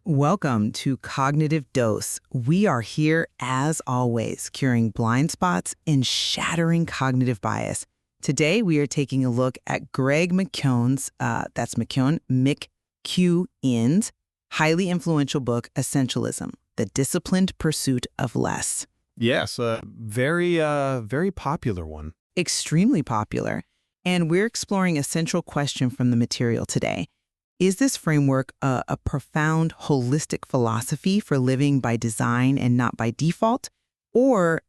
Welcome to Cognitive Dose. We are here, as always, curing blind spots and shattering cognitive bias. Today, we are taking a look at Greg McKeown's, McKeown's highly influential book, Essentialism, The Disciplined Pursuit of Less. Yes, a very popular one. Extremely popular. And we're exploring a central question from the material today. Is this framework a profound, holistic philosophy for living by design and not by default? Or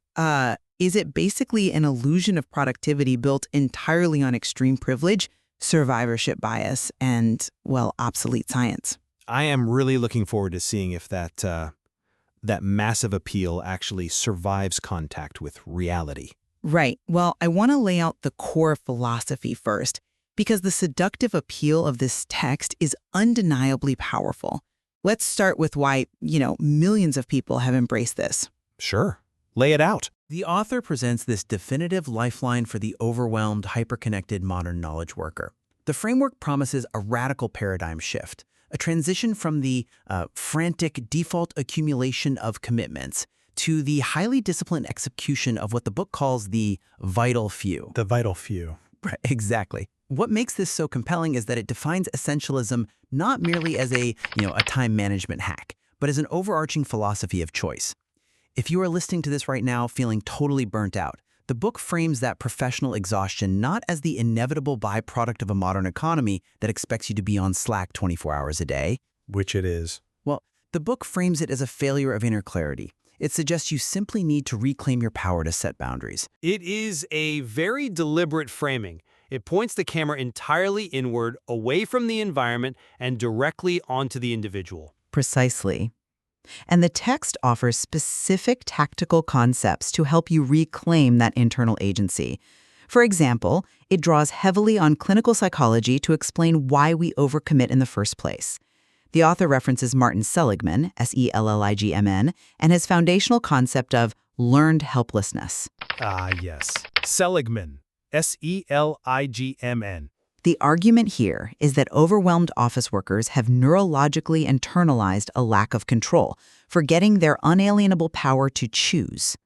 is it basically an illusion of productivity built entirely on extreme privilege, survivorship bias, and, well, obsolete science? I am really looking forward to seeing if that massive appeal actually survives contact with reality. Right. Well, I want to lay out the core philosophy first, because the seductive appeal of this text is undeniably powerful. Let's start with why, millions of people have embraced this. Sure. Lay it out. The author presents this definitive lifeline for the overwhelmed, hyperconnected modern knowledge worker. The framework promises a radical paradigm shift, a transition from the frantic default accumulation of commitments to the highly disciplined execution of what the book calls the vital few. The vital few. Right, exactly. What makes this so compelling is that it defines essentialism not merely as a time management hack, but as an overarching philosophy of choice. If you are listening to this right now feeling totally burnt out, the book frames that professional exhaustion not as the inevitable byproduct of a modern economy that expects you to be on Slack 24 hours a day. Which it is. Well, the book frames it as a failure of inner clarity. It suggests you simply need to reclaim your power to set boundaries. It is a very deliberate framing. It points the camera entirely inward, away from the environment, and directly onto the individual. Precisely. And the text offers specific tactical concepts to help you reclaim that internal agency. For example, it draws heavily on clinical psychology to explain why we overcommit in the first place. The author references Martin Seligman, Selligmn, and his foundational concept of learned helplessness. Ah, yes. Seligman. Selligmn. The argument here is that overwhelmed office workers have neurologically internalized a lack of control, forgetting their unalienable power to choose.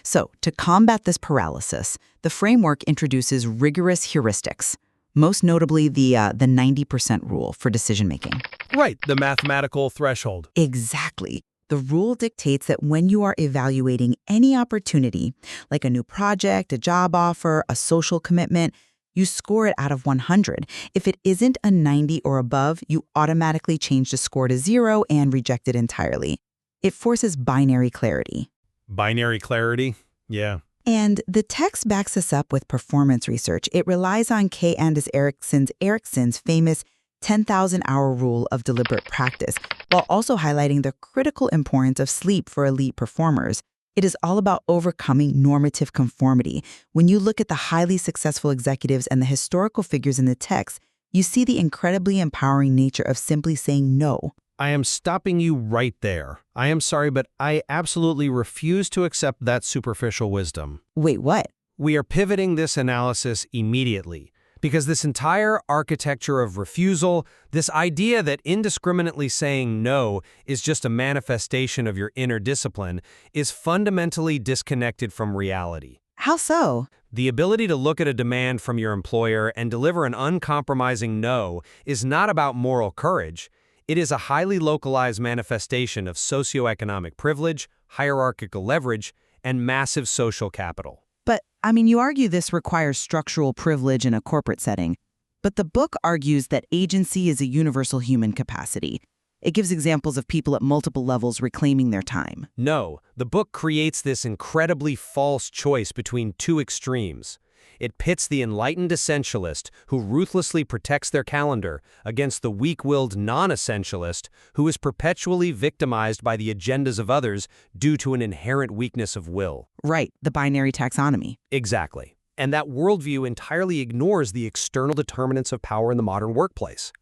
So, to combat this paralysis, the framework introduces rigorous heuristics, most notably the 90% rule for decision-making. Right, the mathematical threshold. Exactly. The rule dictates that when you are evaluating any opportunity, like a new project, a job offer, a social commitment, you score it out of 100. If it isn't a 90 or above, you automatically change the score to 0 and reject it entirely. It forces binary clarity. Binary clarity? Yeah. And the text backs us up with performance research. It relies on K. Anders Ericsson's famous 10,000-hour rule of deliberate practice, while also highlighting the critical importance of sleep for elite performers. It is all about overcoming normative conformity. When you look at the highly successful executives and the historical figures in the text, you see the incredibly empowering nature of simply saying no. I am stopping you right there. I am sorry, but I absolutely refuse to accept that superficial wisdom. Wait, what? We are pivoting this analysis immediately. Because this entire architecture of refusal, this idea that indiscriminately saying no is just a manifestation of your inner discipline, is fundamentally disconnected from reality. How so? The ability to look at a demand from your employer and deliver an uncompromising no is not about moral courage. It is a highly localized manifestation of socioeconomic privilege, hierarchical leverage, and massive social capital. But, you argue this requires structural privilege in a corporate setting. But the book argues that agency is a universal human capacity. It gives examples of people at multiple levels reclaiming their time. No, the book creates this incredibly false choice between two extremes. It pits the enlightened essentialist who ruthlessly protects their calendar against the weak-willed non-essentialist who is perpetually victimized by the agendas of others due to an inherent weakness of will. Right, the binary taxonomy. Exactly. And that worldview entirely ignores the external determinants of power in the modern workplace.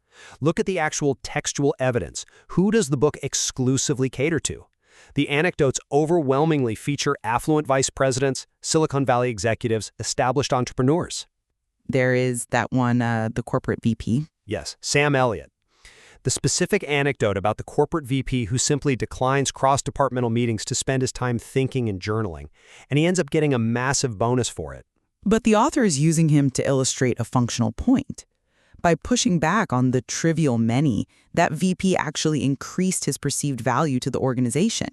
Look at the actual textual evidence. Who does the book exclusively cater to? The anecdotes overwhelmingly feature affluent vice presidents, Silicon Valley executives, established entrepreneurs. There is that one, the corporate VP. Yes, Sam Elliott. The specific anecdote about the corporate VP who simply declines cross-departmental meetings to spend his time thinking and journaling, and he ends up getting a massive bonus for it. But the author is using him to illustrate a functional point. By pushing back on the trivial many, that VP actually increased his perceived value to the organization.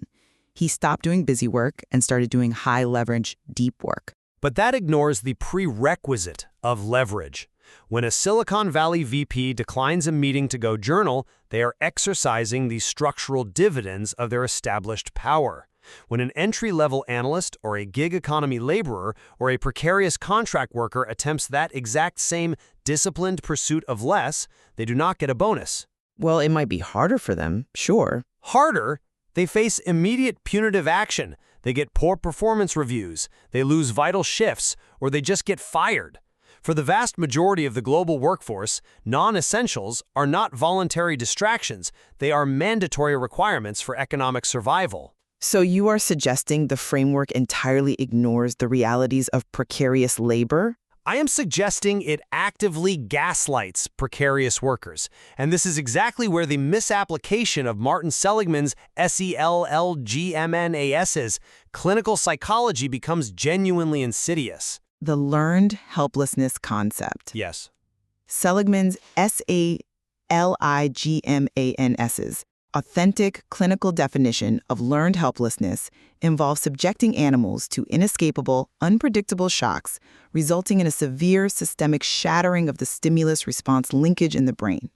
He stopped doing busy work and started doing high-leverage, deep work. But that ignores the prerequisite of leverage. When a Silicon Valley VP declines a meeting to go journal, they are exercising the structural dividends of their established power. When an entry-level analyst or a gig economy laborer or a precarious contract worker attempts that exact same disciplined pursuit of less, they do not get a bonus. Well, it might be harder for them, sure. Harder? They face immediate punitive action. They get poor performance reviews, they lose vital shifts, or they just get fired. For the vast majority of the global workforce, non-essentials are not voluntary distractions. They are mandatory requirements for economic survival. So you are suggesting the framework entirely ignores the realities of precarious labor? I am suggesting it actively gaslights precarious workers. And this is exactly where the misapplication of Martin Seligman's SELLGMNAS's clinical psychology becomes genuinely insidious. The learned helplessness concept. Yes. Seligman's SALIGMANS's authentic clinical definition of learned helplessness involves subjecting animals to inescapable, unpredictable shocks, resulting in a severe systemic shattering of the stimulus-response linkage in the brain.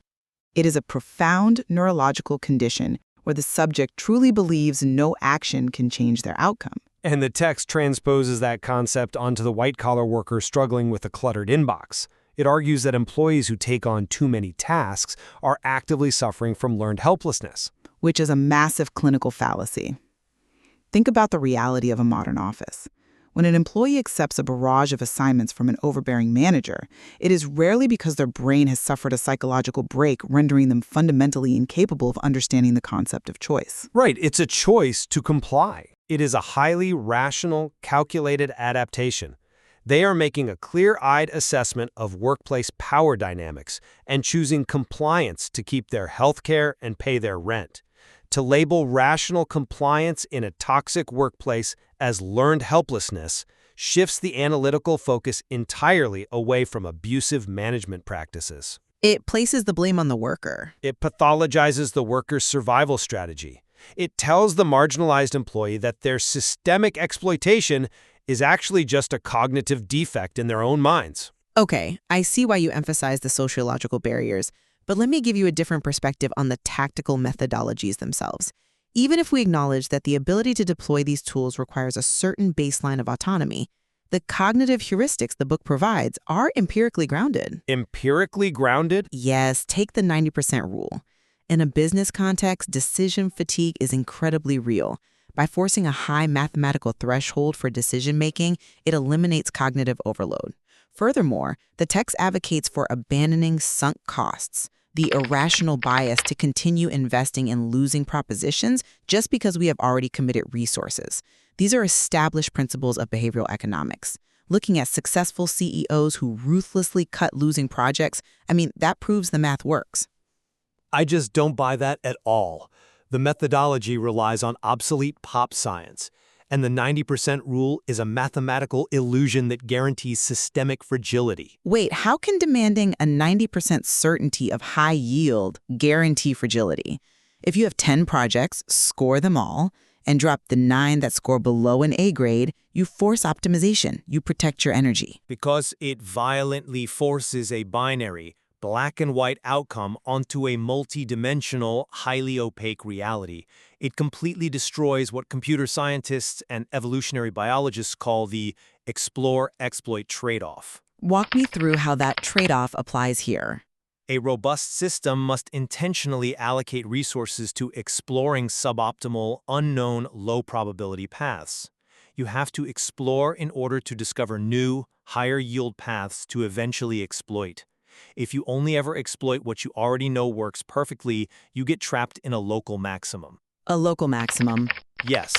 It is a profound neurological condition where the subject truly believes no action can change their outcome. And the text transposes that concept onto the white-collar worker struggling with a cluttered inbox. It argues that employees who take on too many tasks are actively suffering from learned helplessness. Which is a massive clinical fallacy. Think about the reality of a modern office. When an employee accepts a barrage of assignments from an overbearing manager, it is rarely because their brain has suffered a psychological break, rendering them fundamentally incapable of understanding the concept of choice. Right, it's a choice to comply. It is a highly rational, calculated adaptation. They are making a clear-eyed assessment of workplace power dynamics and choosing compliance to keep their health care and pay their rent. To label rational compliance in a toxic workplace as learned helplessness shifts the analytical focus entirely away from abusive management practices. It places the blame on the worker. It pathologizes the worker's survival strategy. It tells the marginalized employee that their systemic exploitation is actually just a cognitive defect in their own minds. Okay, I see why you emphasize the sociological barriers, but let me give you a different perspective on the tactical methodologies themselves. Even if we acknowledge that the ability to deploy these tools requires a certain baseline of autonomy, the cognitive heuristics the book provides are empirically grounded. Empirically grounded? Yes, take the 90% rule. In a business context, decision fatigue is incredibly real. By forcing a high mathematical threshold for decision-making, it eliminates cognitive overload. Furthermore, the text advocates for abandoning sunk costs, the irrational bias to continue investing in losing propositions just because we have already committed resources. These are established principles of behavioral economics. Looking at successful CEOs who ruthlessly cut losing projects, that proves the math works. I just don't buy that at all. The methodology relies on obsolete pop science, and the 90% rule is a mathematical illusion that guarantees systemic fragility. Wait, how can demanding a 90% certainty of high yield guarantee fragility? If you have 10 projects, score them all, and drop the 9 that score below an A grade, you force optimization. You protect your energy. Because it violently forces a binary, black and white outcome onto a multi-dimensional, highly opaque reality. It completely destroys what computer scientists and evolutionary biologists call the explore-exploit trade-off. Walk me through how that trade-off applies here. A robust system must intentionally allocate resources to exploring suboptimal, unknown, low-probability paths. You have to explore in order to discover new, higher-yield paths to eventually exploit. If you only ever exploit what you already know works perfectly, you get trapped in a local maximum. A local maximum. Yes,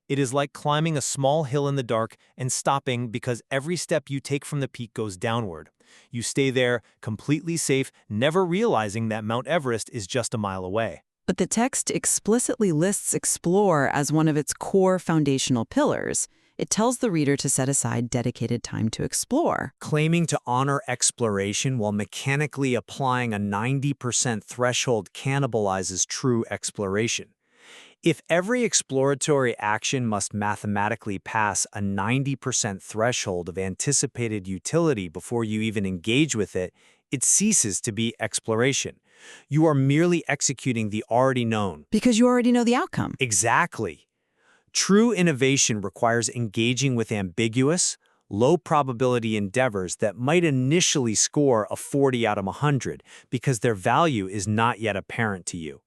it is like climbing a small hill in the dark and stopping because every step you take from the peak goes downward. You stay there, completely safe, never realizing that Mount Everest is just a mile away. But the text explicitly lists explore as one of its core foundational pillars. It tells the reader to set aside dedicated time to explore. Claiming to honor exploration while mechanically applying a 90% threshold cannibalizes true exploration. If every exploratory action must mathematically pass a 90% threshold of anticipated utility before you even engage with it, it ceases to be exploration. You are merely executing the already known. Because you already know the outcome. Exactly. True innovation requires engaging with ambiguous, low-probability endeavors that might initially score a 40 out of 100 because their value is not yet apparent to you.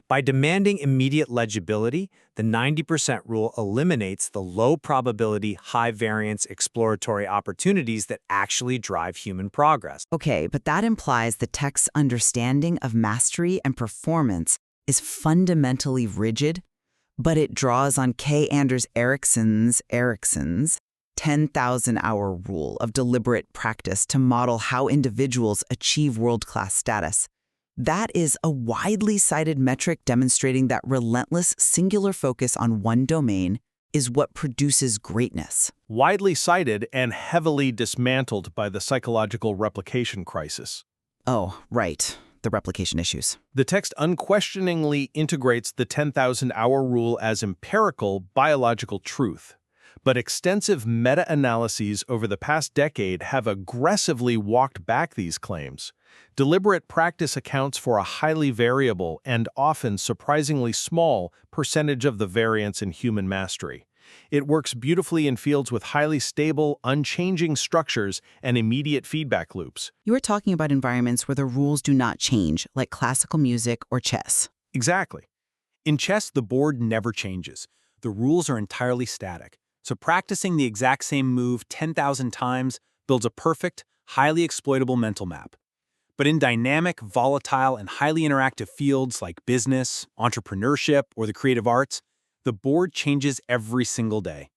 By demanding immediate legibility, the 90% rule eliminates the low-probability, high-variance exploratory opportunities that actually drive human progress. Okay, but that implies the text's understanding of mastery and performance is fundamentally rigid, but it draws on K. Anders Ericsson's 10,000-hour rule of deliberate practice to model how individuals achieve world-class status. That is a widely cited metric demonstrating that relentless, singular focus on one domain is what produces greatness. Widely cited and heavily dismantled by the psychological replication crisis. Oh, right. The replication issues. The text unquestioningly integrates the 10,000-hour rule as empirical biological truth. But extensive meta-analyses over the past decade have aggressively walked back these claims. Deliberate practice accounts for a highly variable and often surprisingly small percentage of the variance in human mastery. It works beautifully in fields with highly stable, unchanging structures and immediate feedback loops. You are talking about environments where the rules do not change, like classical music or chess. Exactly. In chess, the board never changes. The rules are entirely static. So practicing the exact same move 10,000 times builds a perfect, highly exploitable mental map. But in dynamic, volatile, and highly interactive fields like business, entrepreneurship, or the creative arts, the board changes every single day.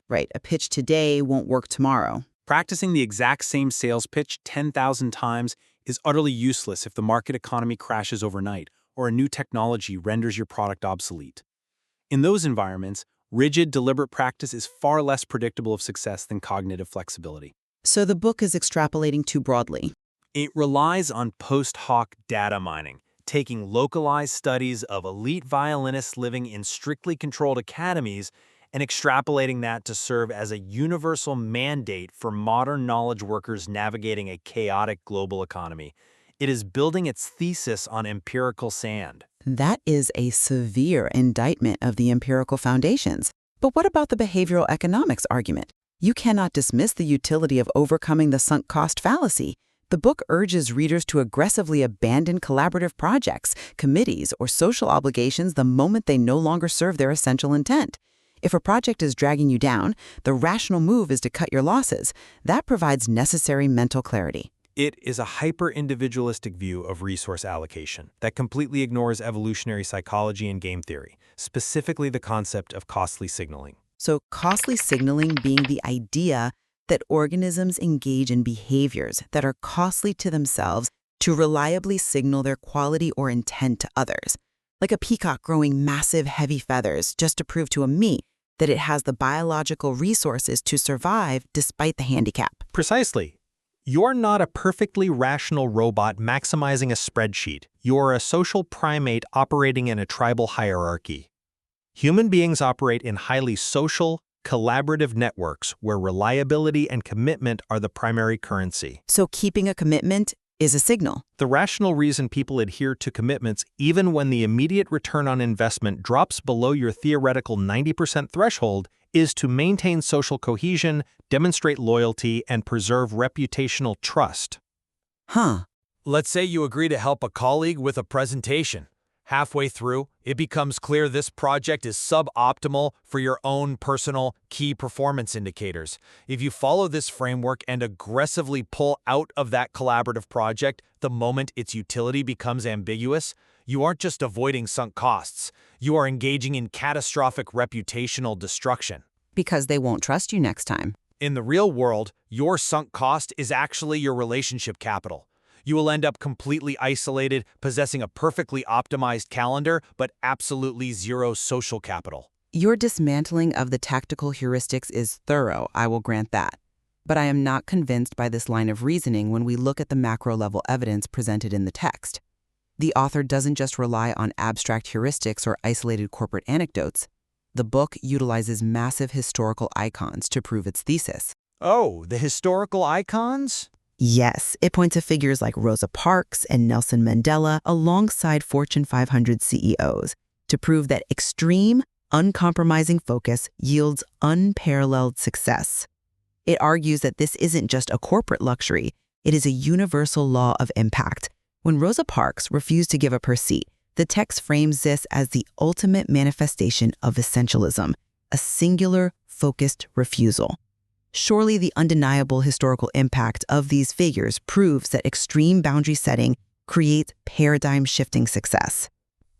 Right, a pitch today won't work tomorrow. Practicing the exact same sales pitch 10,000 times is utterly useless if the market economy crashes overnight or a new technology renders your product obsolete. In those environments, rigid, deliberate practice is far less predictable of success than cognitive flexibility. So the book is extrapolating too broadly. It relies on post hoc data mining, taking localized studies of elite violinists living in strictly controlled academies and extrapolating that to serve as a universal mandate for modern knowledge workers navigating a chaotic global economy. It is building its thesis on empirical sand. That is a severe indictment of the empirical foundations. But what about the behavioral economics argument? You cannot dismiss the utility of overcoming the sunk cost fallacy. The book urges readers to aggressively abandon collaborative projects, committees, or social obligations the moment they no longer serve their essential intent. If a project is dragging you down, the rational move is to cut your losses. That provides necessary mental clarity. It is a hyper-individualistic view of resource allocation that completely ignores evolutionary psychology and game theory, specifically the concept of costly signaling. So costly signaling being the idea that organisms engage in behaviors that are costly to themselves to reliably signal their quality or intent to others. Like a peacock growing massive, heavy feathers just to prove to a me that it has the biological resources to survive despite the handicap. Precisely. You're not a perfectly rational robot maximizing a spreadsheet. You're a social primate operating in a tribal hierarchy. Human beings operate in highly social, collaborative networks where reliability and commitment are the primary currency. So keeping a commitment is a signal. The rational reason people adhere to commitments even when the immediate return on investment drops below your theoretical 90% threshold is to maintain social cohesion, demonstrate loyalty, and preserve reputational trust. Huh. Let's say you agree to help a colleague with a presentation. Halfway through, it becomes clear this project is suboptimal for your own personal key performance indicators. If you follow this framework and aggressively pull out of that collaborative project the moment its utility becomes ambiguous, you aren't just avoiding sunk costs. You are engaging in catastrophic reputational destruction. Because they won't trust you next time. In the real world, your sunk cost is actually your relationship capital. You will end up completely isolated, possessing a perfectly optimized calendar, but absolutely zero social capital. Your dismantling of the tactical heuristics is thorough, I will grant that. But I am not convinced by this line of reasoning when we look at the macro-level evidence presented in the text. The author doesn't just rely on abstract heuristics or isolated corporate anecdotes. The book utilizes massive historical icons to prove its thesis. Oh, the historical icons? Yes, it points to figures like Rosa Parks and Nelson Mandela alongside Fortune 500 CEOs to prove that extreme, uncompromising focus yields unparalleled success. It argues that this isn't just a corporate luxury, it is a universal law of impact. When Rosa Parks refused to give up her seat, the text frames this as the ultimate manifestation of essentialism, a singular, focused refusal. Surely the undeniable historical impact of these figures proves that extreme boundary setting creates paradigm-shifting success.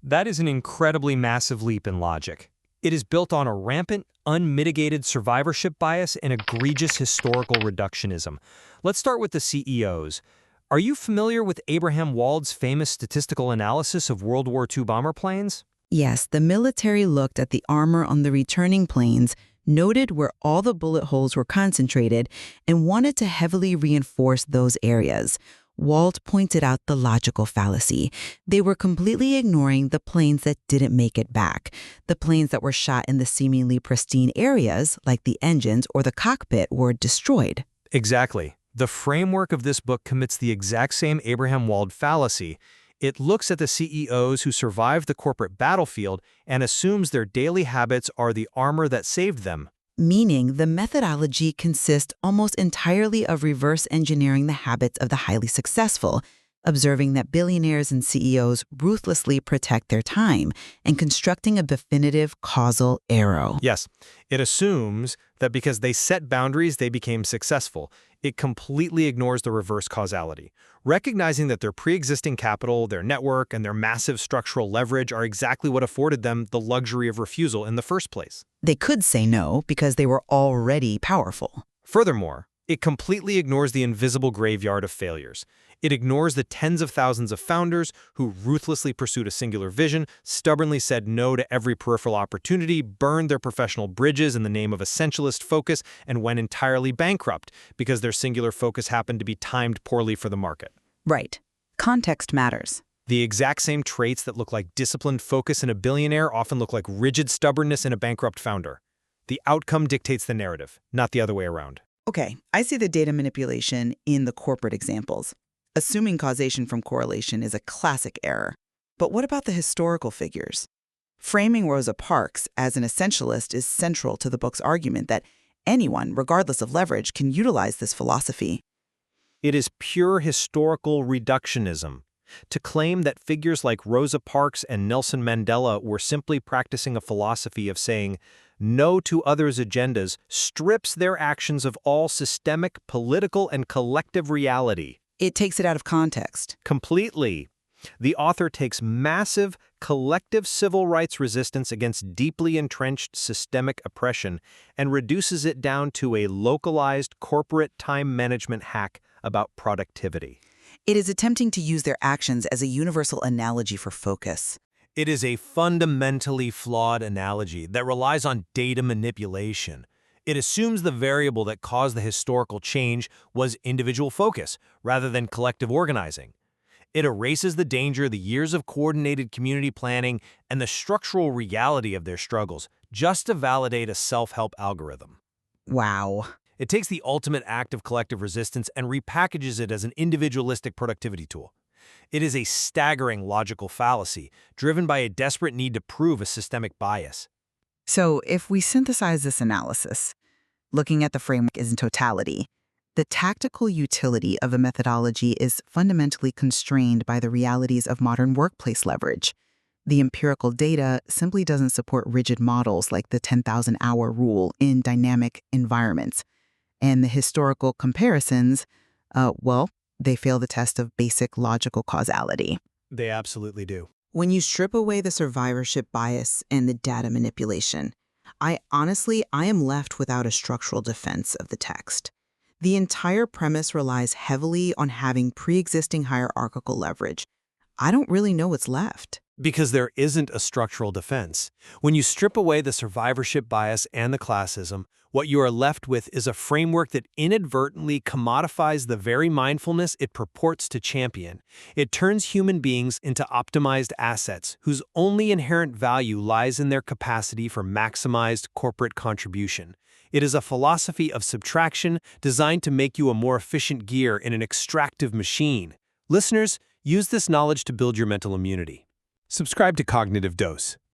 That is an incredibly massive leap in logic. It is built on a rampant, unmitigated survivorship bias and egregious historical reductionism. Let's start with the CEOs. Are you familiar with Abraham Wald's famous statistical analysis of World War II bomber planes? Yes, the military looked at the armor on the returning planes, noted where all the bullet holes were concentrated, and wanted to heavily reinforce those areas. Wald pointed out the logical fallacy. They were completely ignoring the planes that didn't make it back. The planes that were shot in the seemingly pristine areas, like the engines or the cockpit, were destroyed. Exactly. The framework of this book commits the exact same Abraham Wald fallacy. It looks at the CEOs who survived the corporate battlefield and assumes their daily habits are the armor that saved them. Meaning the methodology consists almost entirely of reverse engineering the habits of the highly successful, observing that billionaires and CEOs ruthlessly protect their time, and constructing a definitive causal arrow. Yes, it assumes that because they set boundaries, they became successful. It completely ignores the reverse causality, recognizing that their pre-existing capital, their network, and their massive structural leverage are exactly what afforded them the luxury of refusal in the first place. They could say no because they were already powerful. Furthermore, it completely ignores the invisible graveyard of failures. It ignores the tens of thousands of founders who ruthlessly pursued a singular vision, stubbornly said no to every peripheral opportunity, burned their professional bridges in the name of essentialist focus, and went entirely bankrupt because their singular focus happened to be timed poorly for the market. Right. Context matters. The exact same traits that look like disciplined focus in a billionaire often look like rigid stubbornness in a bankrupt founder. The outcome dictates the narrative, not the other way around. Okay, I see the data manipulation in the corporate examples. Assuming causation from correlation is a classic error. But what about the historical figures? Framing Rosa Parks as an essentialist is central to the book's argument that anyone, regardless of leverage, can utilize this philosophy. It is pure historical reductionism. To claim that figures like Rosa Parks and Nelson Mandela were simply practicing a philosophy of saying no to others' agendas strips their actions of all systemic, political, and collective reality. It takes it out of context. Completely. The author takes massive, collective civil rights resistance against deeply entrenched systemic oppression and reduces it down to a localized corporate time management hack about productivity. It is attempting to use their actions as a universal analogy for focus. It is a fundamentally flawed analogy that relies on data manipulation. It assumes the variable that caused the historical change was individual focus rather than collective organizing. It erases the danger, the years of coordinated community planning, and the structural reality of their struggles just to validate a self-help algorithm. Wow. It takes the ultimate act of collective resistance and repackages it as an individualistic productivity tool. It is a staggering logical fallacy driven by a desperate need to prove a systemic bias. So if we synthesize this analysis, looking at the framework in totality, the tactical utility of the methodology is fundamentally constrained by the realities of modern workplace leverage. The empirical data simply doesn't support rigid models like the 10,000-hour rule in dynamic environments. And the historical comparisons, they fail the test of basic logical causality. They absolutely do. When you strip away the survivorship bias and the data manipulation, I am left without a structural defense of the text. The entire premise relies heavily on having pre-existing hierarchical leverage. I don't really know what's left. Because there isn't a structural defense. When you strip away the survivorship bias and the classism, what you are left with is a framework that inadvertently commodifies the very mindfulness it purports to champion. It turns human beings into optimized assets whose only inherent value lies in their capacity for maximized corporate contribution. It is a philosophy of subtraction designed to make you a more efficient gear in an extractive machine. Listeners, use this knowledge to build your mental immunity. Subscribe to Cognitive Dose.